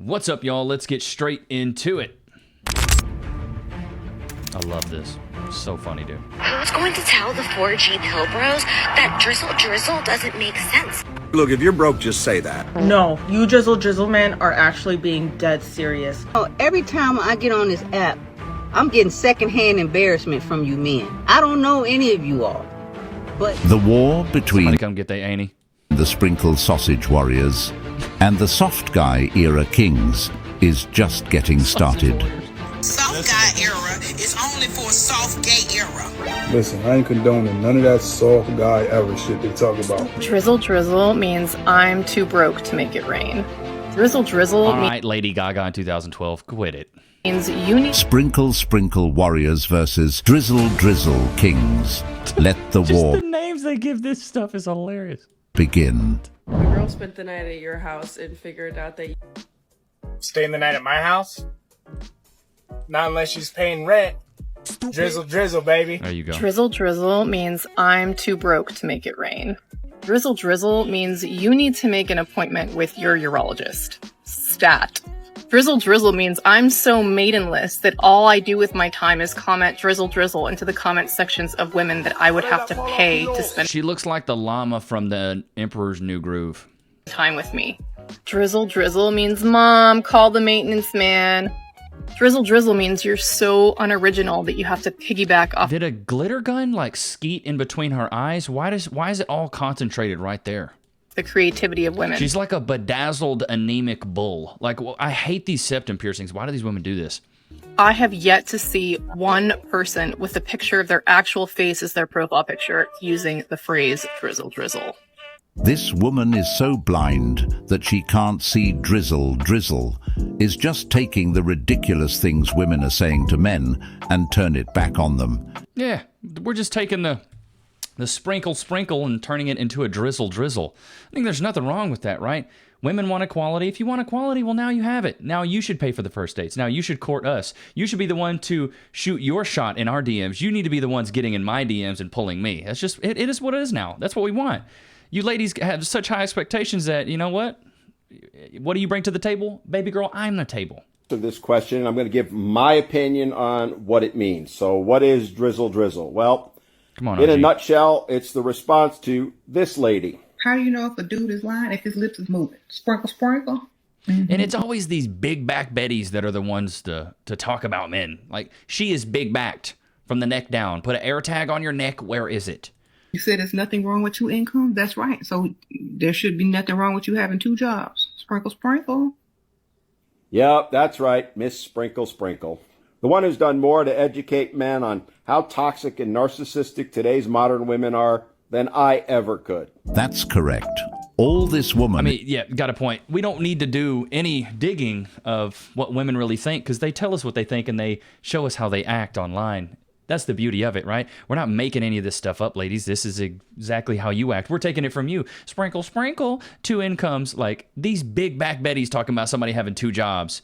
What's up, y'all? Let's get straight into it. I love this. So funny, dude. Who's going to tell the 4G pill bros that drizzle doesn't make sense? Look, if you're broke, just say that. No, you drizzle men are actually being dead serious. Oh, every time I get on this app, I'm getting secondhand embarrassment from you men. I don't know any of you all, but The war between Somebody come get that Annie. the sprinkle sausage warriors and the soft guy era kings is just getting started. Soft guy era is only for soft gay era. Listen, I ain't condoning none of that soft guy ever shit they talk about. Drizzle means I'm too broke to make it rain. Drizzle All right, Lady Gaga in 2012. Quit it. means you need Sprinkle warriors versus drizzle kings. Let the Just war the names they give this stuff is hilarious. begin. The girl spent the night at your house and figured out that Staying the night at my house? Not unless she's paying rent. Drizzle, baby. There you go. drizzle means I'm too broke to make it rain. Drizzle means you need to make an appointment with your urologist. Stat. Drizzle means I'm so maidenless that all I do with my time is comment drizzle into the comment sections of women that I would have to pay to spend She looks like the llama from the Emperor's New Groove. time with me. Drizzle means mom, call the maintenance man. Drizzle means you're so unoriginal that you have to piggyback off Did a glitter gun like skeet in between her eyes? Why is it all concentrated right there? the creativity of women. She's like a bedazzled anemic bull. Like, well, I hate these septum piercings. Why do these women do this? I have yet to see one person with a picture of their actual face as their profile picture using the phrase drizzle. This woman is so blind that she can't see drizzle is just taking the ridiculous things women are saying to men and turn it back on them. Yeah, we're just taking the sprinkle and turning it into a drizzle. I think there's nothing wrong with that, right? Women want equality. If you want equality, well, now you have it. Now you should pay for the first dates. Now you should court us. You should be the one to shoot your shot in our DMs. You need to be the ones getting in my DMs and pulling me. That's just, it is what it is now. That's what we want. You ladies have such high expectations that, you know what? What do you bring to the table? Baby girl, I'm the table. To this question, I'm going to give my opinion on what it means. So what is drizzle? Well, come on, in a OG. nutshell, it's the response to this lady. How do you know if a dude is lying if his lips is moving? Sprinkle. And it's always these big back Bettys that are the ones to talk about men. Like, she is big backed from the neck down. Put an air tag on your neck. Where is it? You said there's nothing wrong with your income? That's right. So there should be nothing wrong with you having two jobs. Sprinkle. Yep, that's right, Miss Sprinkle. The one who's done more to educate men on how toxic and narcissistic today's modern women are than I ever could. That's correct. All this woman... I mean, yeah, got a point. We don't need to do any digging of what women really think because they tell us what they think and they show us how they act online. That's the beauty of it, right? We're not making any of this stuff up, ladies. This is exactly how you act. We're taking it from you. Sprinkle, two incomes. Like, these big back Bettys talking about somebody having two jobs.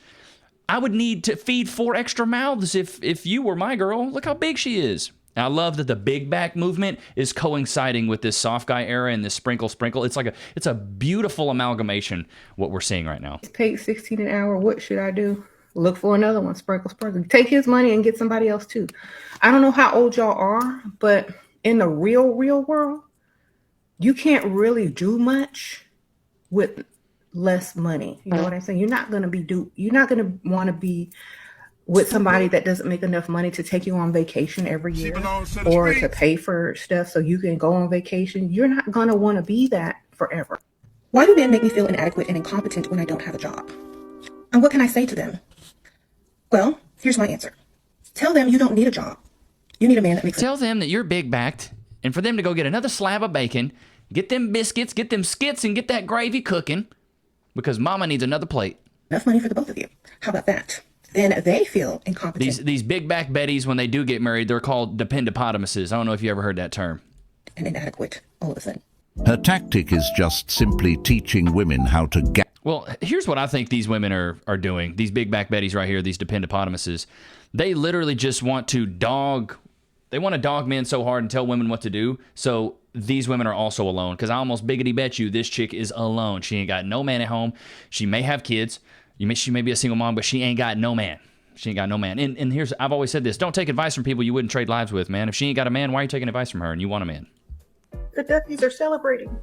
I would need to feed 4 extra mouths if you were my girl. Look how big she is. And I love that the big back movement is coinciding with this soft guy era and this sprinkle. It's a beautiful amalgamation what we're seeing right now. He's paid $16 an hour. What should I do? Look for another one. Sprinkle. Take his money and get somebody else too. I don't know how old y'all are, but in the real world, you can't really do much with less money. You know what I'm saying? You're not gonna want to be with somebody that doesn't make enough money to take you on vacation every year or to pay for stuff so you can go on vacation. You're not going to want to be that forever. Why do men make me feel inadequate and incompetent when I don't have a job? And what can I say to them? Well, here's my answer. Tell them you don't need a job. You need a man that makes Tell them that you're big backed and for them to go get another slab of bacon, get them biscuits, get them skits, and get that gravy cooking because mama needs another plate. enough money for the both of you. How about that? Then they feel incompetent. These big back Bettys, when they do get married, they're called dependopotamuses. I don't know if you ever heard that term. And inadequate all of a sudden. Her tactic is just simply teaching women how to get. Well, here's what I think these women are doing. These big back Bettys right here, these dependopotamuses, they literally just want to dog. They want to dog men so hard and tell women what to do. So these women are also alone. Because I almost biggity bet you this chick is alone. She ain't got no man at home. She may have kids. She may be a single mom, but she ain't got no man. She ain't got no man. And here's, I've always said this, don't take advice from people you wouldn't trade lives with, man. If she ain't got a man, why are you taking advice from her and you want a man? The Duckies are celebrating.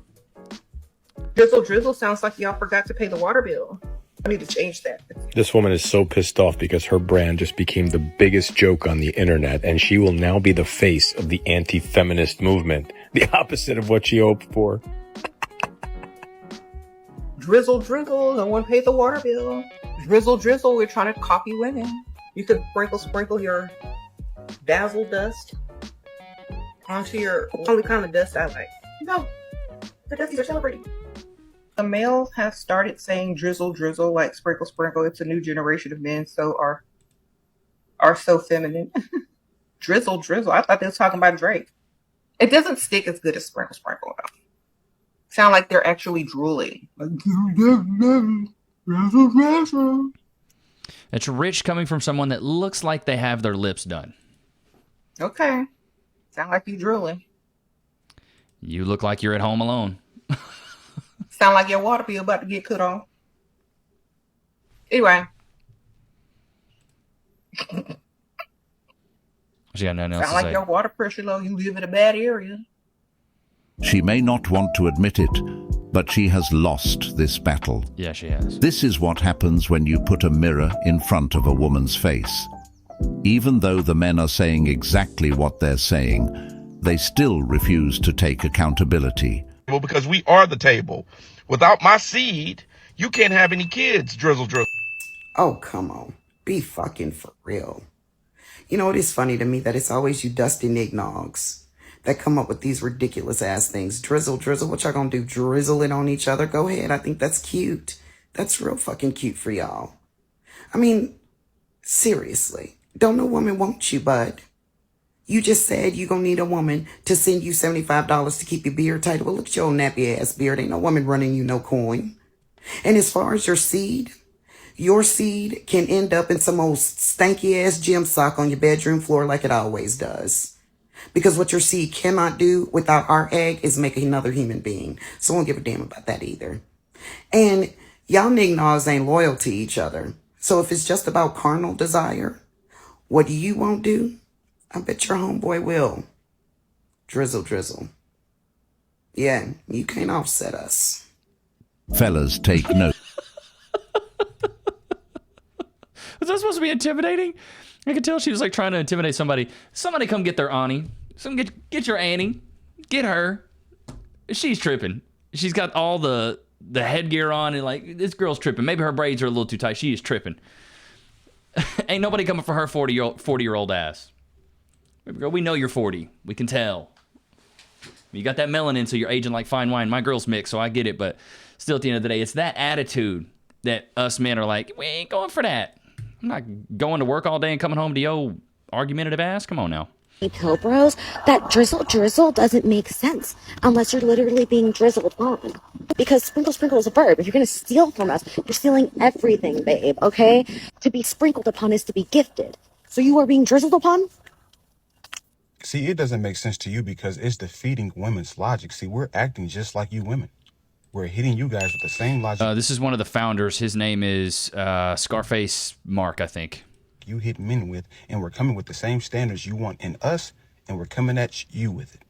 Drizzle sounds like y'all forgot to pay the water bill. I need to change that. This woman is so pissed off because her brand just became the biggest joke on the internet, and she will now be the face of the anti-feminist movement, the opposite of what she hoped for. Drizzle, no one paid the water bill. Drizzle, we're trying to copy women. You could sprinkle your dazzle dust onto your only kind of dust I like. No, the Duckies are celebrating. The males have started saying drizzle, like sprinkle. It's a new generation of men, so are so feminine. Drizzle. I thought they was talking about Drake. It doesn't stick as good as sprinkle though. Sound like they're actually drooling. It's rich coming from someone that looks like they have their lips done. Okay. Sound like you drooling. You look like you're at home alone. Sound like your water bill about to get cut off. Anyway. She got nothing else Sound to like say. your water pressure low. You live in a bad area. She may not want to admit it, but she has lost this battle. Yeah, she has. This is what happens when you put a mirror in front of a woman's face. Even though the men are saying exactly what they're saying, they still refuse to take accountability. Well, because we are the table. Without my seed, you can't have any kids, Drizzle. Oh, come on. Be fucking for real. You know, it is funny to me that it's always you dusty nignogs that come up with these ridiculous ass things. Drizzle, what y'all gonna do? Drizzle it on each other? Go ahead. I think that's cute. That's real fucking cute for y'all. I mean, seriously. Don't no woman want you, bud. You just said you gonna need a woman to send you $75 to keep your beard tight. Well, look at your old nappy ass beard. Ain't no woman running you no coin. And as far as your seed can end up in some old stanky ass gym sock on your bedroom floor like it always does. Because what your seed cannot do without our egg is make another human being. So I won't give a damn about that either. And y'all nignogs ain't loyal to each other. So if it's just about carnal desire, what you won't do, I bet your homeboy will. Drizzle. Yeah, you can't offset us. Fellas, take note. Was that supposed to be intimidating? I could tell she was like trying to intimidate somebody. Somebody come get their Annie. Get your Annie. Get her. She's tripping. She's got all the headgear on and like, this girl's tripping. Maybe her braids are a little too tight. She is tripping. Ain't nobody coming for her 40-year-old ass. Baby girl, we know you're 40. We can tell. You got that melanin, so you're aging like fine wine. My girl's mixed, so I get it. But still, at the end of the day, it's that attitude that us men are like, we ain't going for that. I'm not going to work all day and coming home to your argumentative ass. Come on now. Pill bros, that drizzle doesn't make sense unless you're literally being drizzled on. Because sprinkle is a verb. If you're going to steal from us, you're stealing everything, babe, okay? To be sprinkled upon is to be gifted. So you are being drizzled upon? See, it doesn't make sense to you because it's defeating women's logic. See, we're acting just like you women. We're hitting you guys with the same logic. This is one of the founders. His name is Scarface Mark, I think. You hit men with, and we're coming with the same standards you want in us, and we're coming at you with it.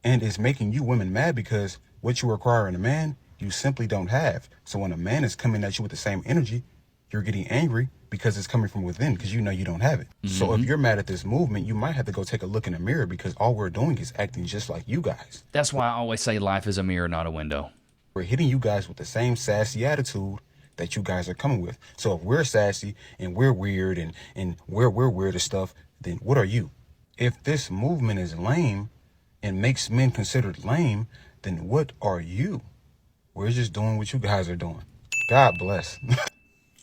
And it's making you women mad because what you require in a man, you simply don't have. So when a man is coming at you with the same energy, you're getting angry because it's coming from within because you know you don't have it. Mm-hmm. So if you're mad at this movement, you might have to go take a look in the mirror because all we're doing is acting just like you guys. That's why I always say life is a mirror, not a window. We're hitting you guys with the same sassy attitude that you guys are coming with. So if we're sassy and we're weird and we're weird and stuff, then what are you? If this movement is lame and makes men considered lame, then what are you? We're just doing what you guys are doing. God bless.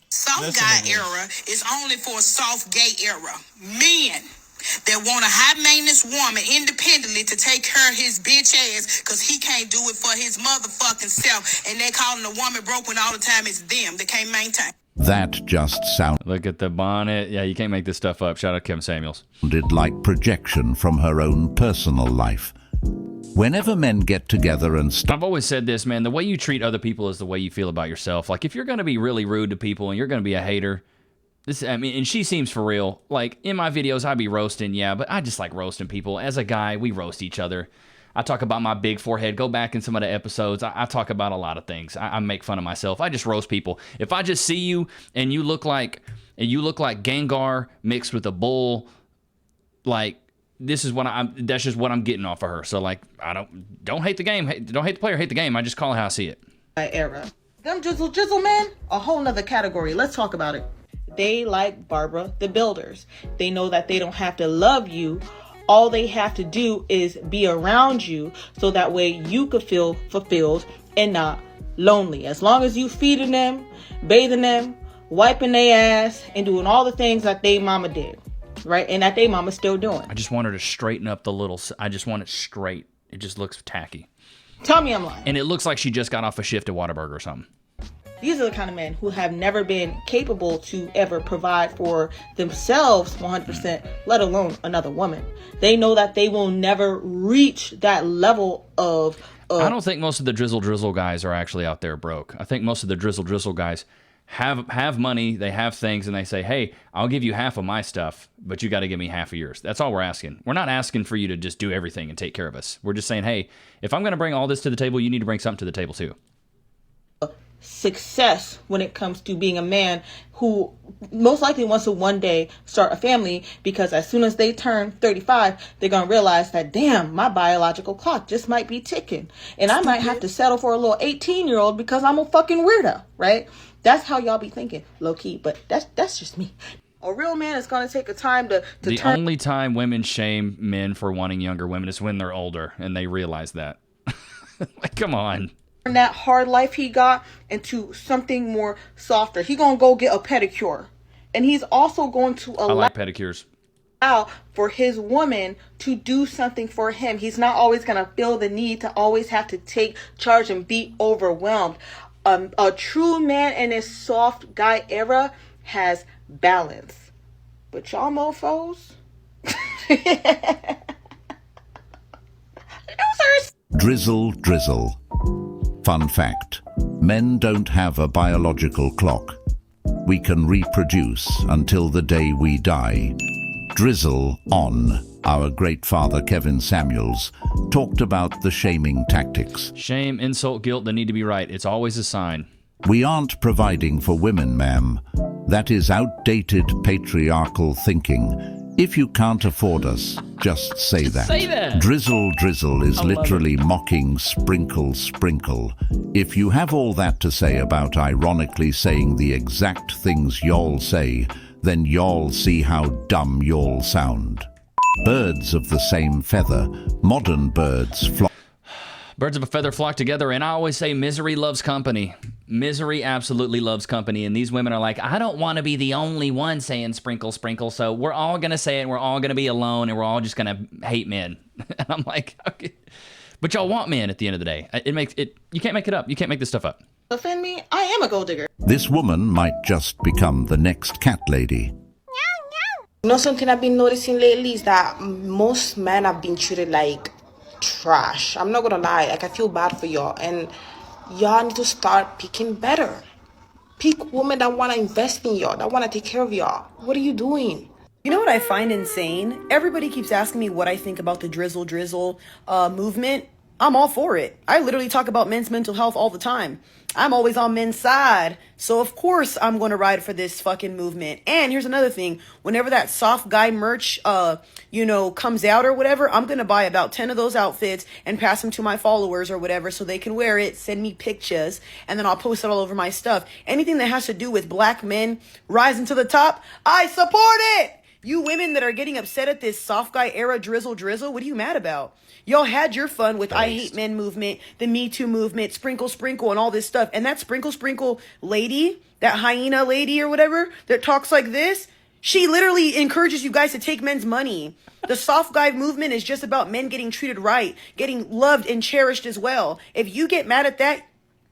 Soft guy era is only for a soft gay era. Men that want a high maintenance woman independently to take care of his bitch ass because he can't do it for his motherfucking self. And they calling the woman broke when all the time it's them that can't maintain. That just sounded... Look at the bonnet. Yeah, you can't make this stuff up. Shout out Kim Samuels. ...like projection from her own personal life, Whenever men get together and I've always said this, man, the way you treat other people is the way you feel about yourself. Like, if you're going to be really rude to people and you're going to be a hater, and she seems for real. Like, in my videos, I be roasting, yeah, but I just like roasting people. As a guy, we roast each other. I talk about my big forehead. Go back in some of the episodes. I talk about a lot of things. I make fun of myself. I just roast people. If I just see you and you look like Gengar mixed with a bull, like, this is what that's just what I'm getting off of her. So, like, I don't hate the game. Don't hate the player, hate the game. I just call it how I see it. Era. Them Drizzle man, a whole nother category. Let's talk about it. They like Barbara the Builders. They know that they don't have to love you. All they have to do is be around you so that way you could feel fulfilled and not lonely. As long as you feeding them, bathing them, wiping their ass, and doing all the things that they mama did. Right? And that they mama's still doing. I just want her to straighten up the little... I just want it straight. It just looks tacky. Tell me I'm lying. And it looks like she just got off a shift at Whataburger or something. These are the kind of men who have never been capable to ever provide for themselves 100%, let alone another woman. They know that they will never reach that level of... I don't think most of the Drizzle guys are actually out there broke. I think most of the Drizzle guys have money, they have things, and they say, hey, I'll give you half of my stuff, but you got to give me half of yours. That's all we're asking. We're not asking for you to just do everything and take care of us. We're just saying, hey, if I'm going to bring all this to the table, you need to bring something to the table too. Success when it comes to being a man who most likely wants to one day start a family, because as soon as they turn 35, they're going to realize that, damn, my biological clock just might be ticking. And I might have to settle for a little 18-year-old because I'm a fucking weirdo, right? That's how y'all be thinking, low-key, but that's just me. A real man is going to take a time to the turn... only time women shame men for wanting younger women is when they're older, and they realize that. Like, come on. Turn that hard life he got into something more softer. He going to go get a pedicure. And he's also going to I like pedicures. allow for his woman to do something for him. He's not always going to feel the need to always have to take charge and be overwhelmed. A true man in his soft guy era has balance. But y'all mofos? Drizzle. Fun fact, men don't have a biological clock. We can reproduce until the day we die. Drizzle on. Our great father Kevin Samuels talked about the shaming tactics. Shame, insult, guilt, they need to be right. It's always a sign. We aren't providing for women, ma'am. That is outdated patriarchal thinking. If you can't afford us, just say that. Say that. Drizzle is literally mocking sprinkle. If you have all that to say about ironically saying the exact things y'all say, then y'all see how dumb y'all sound. Birds of the same feather, modern birds flock. Birds of a feather flock together, and I always say misery loves company. Misery absolutely loves company, and these women are like, I don't want to be the only one saying sprinkle, so we're all going to say it, and we're all going to be alone, and we're all just going to hate men. And I'm like, okay. But y'all want men at the end of the day. You can't make it up. You can't make this stuff up. Offend me? I am a gold digger. This woman might just become the next cat lady. You know, something I've been noticing lately is that most men have been treated like trash. I'm not gonna lie, like, I feel bad for y'all, and y'all need to start picking better. Pick women that want to invest in y'all, that want to take care of y'all. What are you doing? You know what I find insane? Everybody keeps asking me what I think about the Drizzle movement. I'm all for it. I literally talk about men's mental health all the time. I'm always on men's side. So of course I'm going to ride for this fucking movement. And here's another thing. Whenever that soft guy merch, comes out or whatever, I'm going to buy about 10 of those outfits and pass them to my followers or whatever so they can wear it, send me pictures, and then I'll post it all over my stuff. Anything that has to do with black men rising to the top, I support it! You women that are getting upset at this soft guy era Drizzle, what are you mad about? Y'all had your fun with I Hate Men movement, the Me Too movement, sprinkle, and all this stuff. And that sprinkle lady, that hyena lady or whatever that talks like this, she literally encourages you guys to take men's money. The soft guy movement is just about men getting treated right, getting loved and cherished as well. If you get mad at that,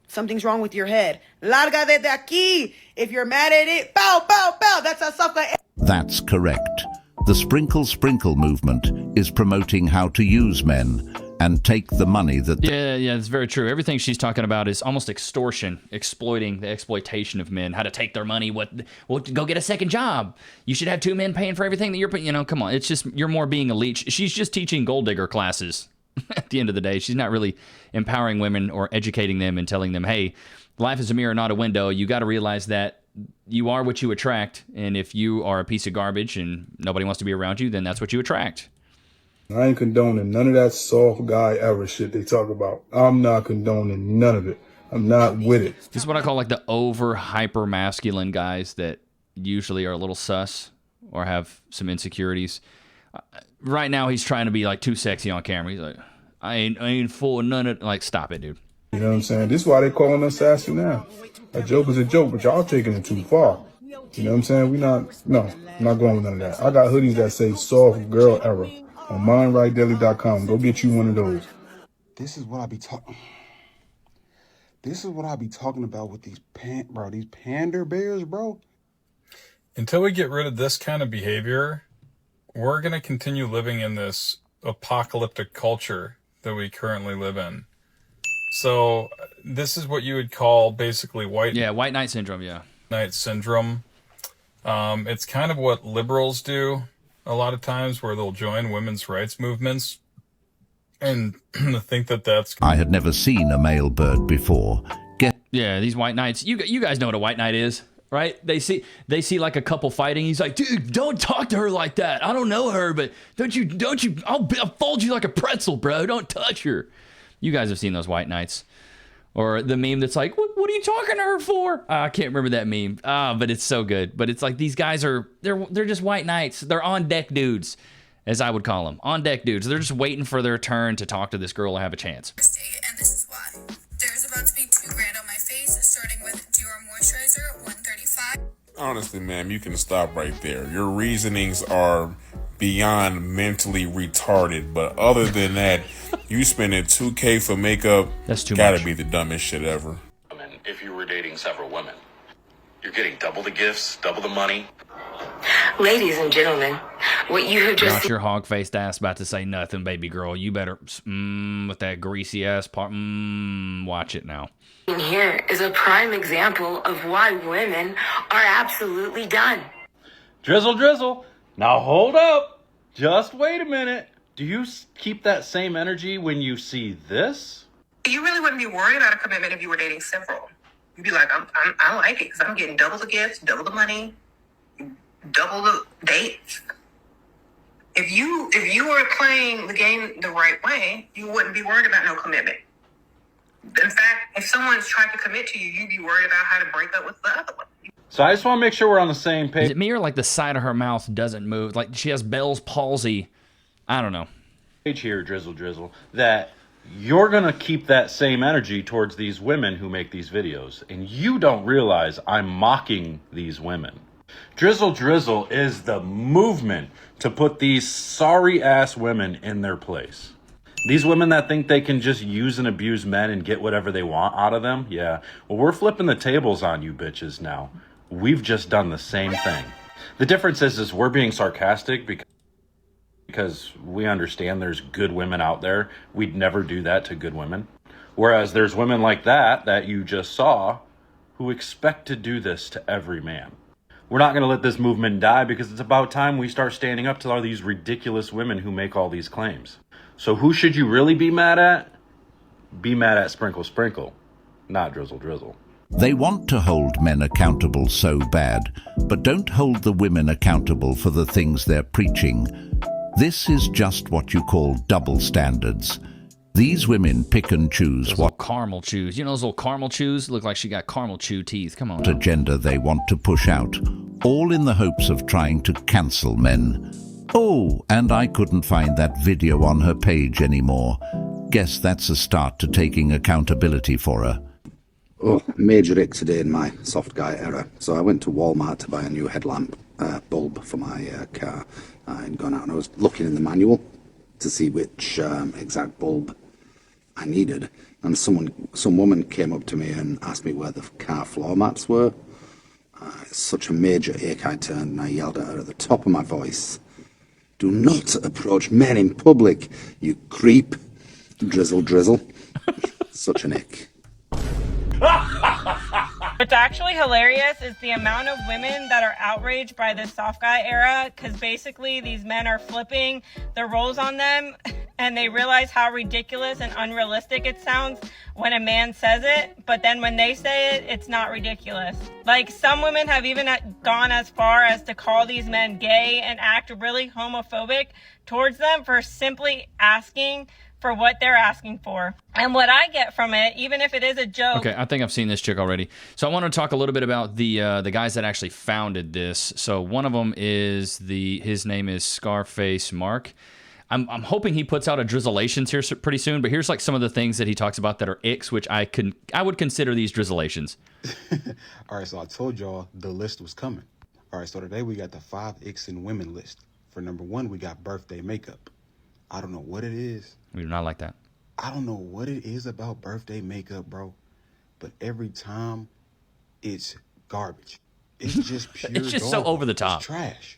something's wrong with your head. Larga de aquí. If you're mad at it, pow. That's a soft guy. That's correct. The sprinkle movement is promoting how to use men. and take the money that Yeah, it's very true. Everything she's talking about is almost extortion, exploiting the exploitation of men, how to take their money, well, go get a second job. You should have 2 men paying for everything that you're paying. Come on. It's just, you're more being a leech. She's just teaching gold digger classes at the end of the day. She's not really empowering women or educating them and telling them, hey, life is a mirror, not a window. You got to realize that you are what you attract. And if you are a piece of garbage and nobody wants to be around you, then that's what you attract. I ain't condoning none of that soft guy ever shit they talk about. I'm not condoning none of it. I'm not with it. This is what I call like the over hyper masculine guys that usually are a little sus or have some insecurities. Right now he's trying to be like too sexy on camera. He's like, I ain't full of none of, like, stop it, dude. You know what I'm saying? This is why they calling us sassy now. A joke is a joke, but y'all taking it too far. You know what I'm saying? I'm not going with none of that. I got hoodies that say soft girl era on mindrightdaily.com. Go get you one of those. This is what I be talking. This is what I be talking about with these these pander bears, bro. Until we get rid of this kind of behavior, we're going to continue living in this apocalyptic culture that we currently live in. So this is what you would call basically white knight syndrome. Knight syndrome. It's kind of what liberals do a lot of times, where they'll join women's rights movements and think that that's... I had never seen a male bird before. Yeah, these white knights. You guys know what a white knight is, right? They see like a couple fighting. He's like, dude, don't talk to her like that. I don't know her, but don't you? I'll fold you like a pretzel, bro. Don't touch her. You guys have seen those white knights. Or the meme that's like, what are you talking to her for? I can't remember that meme. But it's so good. But it's like these guys they're just white knights. They're on deck dudes, as I would call them. On deck dudes. They're just waiting for their turn to talk to this girl and have a chance. And this is why. There's about to be $2,000 on my face, starting with Dior Moisturizer, $135. Honestly, ma'am, you can stop right there. Your reasonings are beyond mentally retarded, but other than that, you spending $2,000 for makeup, that's too gotta much. be the dumbest shit ever. If you were dating several women, you're getting double the gifts, double the money. Ladies and gentlemen, what you have just Not your hog-faced ass about to say nothing, baby girl. You better, with that greasy ass part, watch it now. seen here is a prime example of why women are absolutely done. Drizzle. Now hold up. Just wait a minute. Do you keep that same energy when you see this? You really wouldn't be worried about a commitment if you were dating several. You'd be like, I like it because I'm getting double the gifts, double the money, double the dates. If you were playing the game the right way, you wouldn't be worried about no commitment. In fact, if someone's trying to commit to you, you'd be worried about how to break up with the other one. So I just want to make sure we're on the same page. Is it me or like the side of her mouth doesn't move? Like she has Bell's palsy. I don't know. Page here, Drizzle, that you're going to keep that same energy towards these women who make these videos. And you don't realize I'm mocking these women. Drizzle is the movement to put these sorry-ass women in their place. These women that think they can just use and abuse men and get whatever they want out of them, yeah. Well, we're flipping the tables on you bitches now. We've just done the same thing. The difference is we're being sarcastic because we understand there's good women out there. We'd never do that to good women. Whereas there's women like that you just saw who expect to do this to every man. We're not going to let this movement die because it's about time we start standing up to all these ridiculous women who make all these claims. So who should you really be mad at? Be mad at Sprinkle, not Drizzle. They want to hold men accountable so bad, but don't hold the women accountable for the things they're preaching. This is just what you call double standards. These women pick and choose what caramel chews. You know those little caramel chews? Look like she got caramel chew teeth. Come on. Agenda they want to push out, all in the hopes of trying to cancel men. Oh, and I couldn't find that video on her page anymore. Guess that's a start to taking accountability for her. Oh, major X today in my soft guy era. So I went to Walmart to buy a new headlamp bulb for my car. I'd gone out and I was looking in the manual to see which exact bulb I needed. And some woman came up to me and asked me where the car floor mats were. It's such a major ache I turned and I yelled at her at the top of my voice. Do not approach men in public, you creep. Drizzle, drizzle. Such an ick. What's actually hilarious is the amount of women that are outraged by this soft guy era, because basically these men are flipping the roles on them and they realize how ridiculous and unrealistic it sounds when a man says it, but then when they say it, it's not ridiculous. Like, some women have even gone as far as to call these men gay and act really homophobic towards them for simply asking for what they're asking for. And what I get from it, even if it is a joke. Okay, I think I've seen this chick already. So I want to talk a little bit about the guys that actually founded this. So one of them is his name is Scarface Mark. I'm hoping he puts out a Drizzleations here pretty soon, but here's like some of the things that he talks about that are icks, which I would consider these Drizzleations. All right, so I told y'all the list was coming. All right, so today we got the 5 icks in women list. For number 1, we got birthday makeup. I don't know what it is. We do not like that. I don't know what it is about birthday makeup, bro, but every time it's garbage. It's just pure It's just garbage. so over the top. It's trash.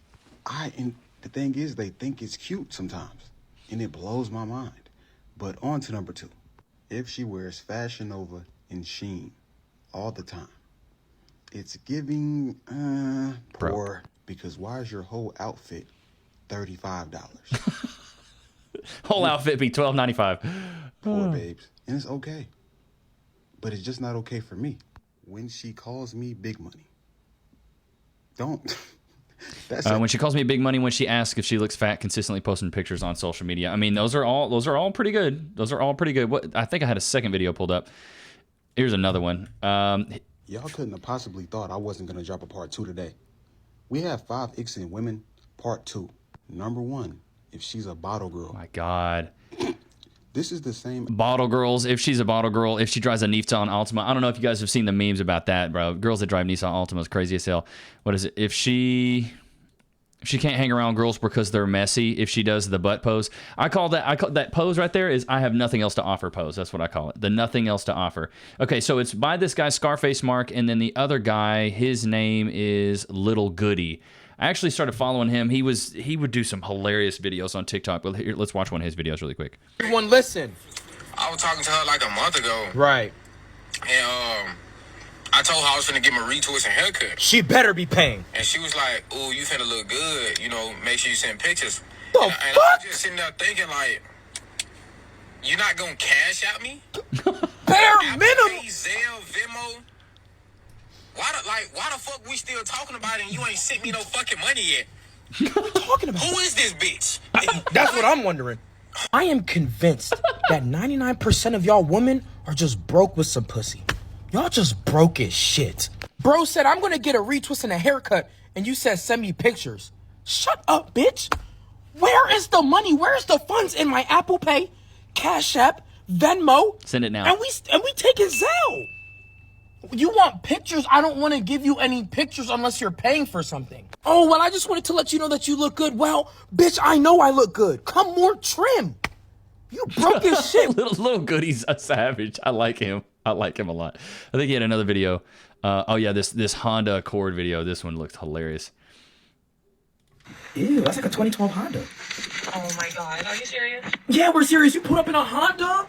And the thing is, they think it's cute sometimes, and it blows my mind. But on to number 2. If she wears Fashion Nova and Shein all the time, it's giving poor, because why is your whole outfit $35? Whole outfit be $12.95. Poor babes. And it's okay. But it's just not okay for me. When she calls me big money. Don't. When she calls me big money, when she asks if she looks fat, consistently posting pictures on social media. I mean, those are all pretty good. Those are all pretty good. What, I think I had a second video pulled up. Here's another one. Y'all couldn't have possibly thought I wasn't going to drop a part 2 today. We have 5 icks in women, part 2. Number 1. If she's a bottle girl. Oh my God. This is the same. Bottle girls. If she's a bottle girl. If she drives a Nissan Altima. I don't know if you guys have seen the memes about that, bro. Girls that drive Nissan Altimas, crazy as hell. What is it? If she can't hang around girls because they're messy, if she does the butt pose. I call that pose right there is I have nothing else to offer pose. That's what I call it. The nothing else to offer. Okay, so it's by this guy, Scarface Mark, and then the other guy, his name is Little Goody. I actually started following him. He would do some hilarious videos on TikTok. But here, let's watch one of his videos really quick. Everyone listen. I was talking to her like a month ago. Right. And I told her I was finna get my retwist and haircut. She better be paying. And she was like, ooh, you finna look good. You know, make sure you send pictures. The and I was just sitting there thinking like, you're not gonna cash out me? Bare minimum. Zelle, Venmo. Why the fuck we still talking about it and you ain't sent me no fucking money yet? What are you talking about? Who is this bitch? That's what I'm wondering. I am convinced that 99% of y'all women are just broke with some pussy. Y'all just broke as shit. Bro said, I'm gonna get a retwist and a haircut, and you said, send me pictures. Shut up, bitch. Where is the money? Where's the funds in my Apple Pay, Cash App, Venmo? Send it now. And we taking Zelle. You want pictures? I don't want to give you any pictures unless you're paying for something. Oh, well, I just wanted to let you know that you look good. Well, bitch, I know I look good. Come more trim. You broke as shit. Little Goody's a savage. I like him. I like him a lot. I think he had another video. Oh yeah, this Honda Accord video. This one looked hilarious. Ew, that's like a 2012 Honda. Oh my God, are you serious? Yeah, we're serious. You put up in a Honda? Oh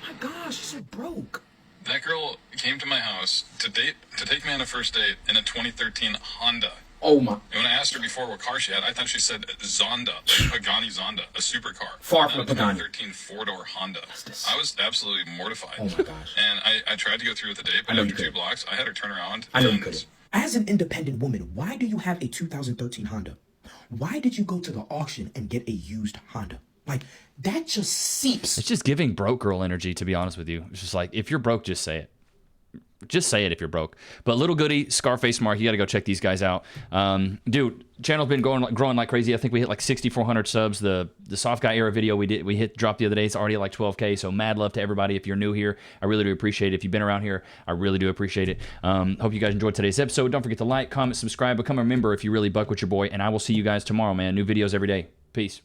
my gosh, you're so broke. That girl came to my house to take me on a first date in a 2013 Honda. Oh my. And when I asked her before what car she had, I thought she said Zonda, like Pagani Zonda, a supercar. Far from a Pagani. 2013 four-door Honda. I was absolutely mortified. Oh my gosh. And I tried to go through with the date, but after 2 blocks, I had her turn around. I know you couldn't. As an independent woman, why do you have a 2013 Honda? Why did you go to the auction and get a used Honda? Like, that just seeps. It's just giving broke girl energy, to be honest with you. It's just like, if you're broke, just say it. Just say it if you're broke. But Little Goody, Scarface Mark, you got to go check these guys out. Dude, channel's been growing like crazy. I think we hit like 6,400 subs. The soft guy era video we dropped the other day. It's already at like 12K. So mad love to everybody. If you're new here, I really do appreciate it. If you've been around here, I really do appreciate it. Hope you guys enjoyed today's episode. Don't forget to like, comment, subscribe, become a member if you really buck with your boy. And I will see you guys tomorrow, man. New videos every day. Peace.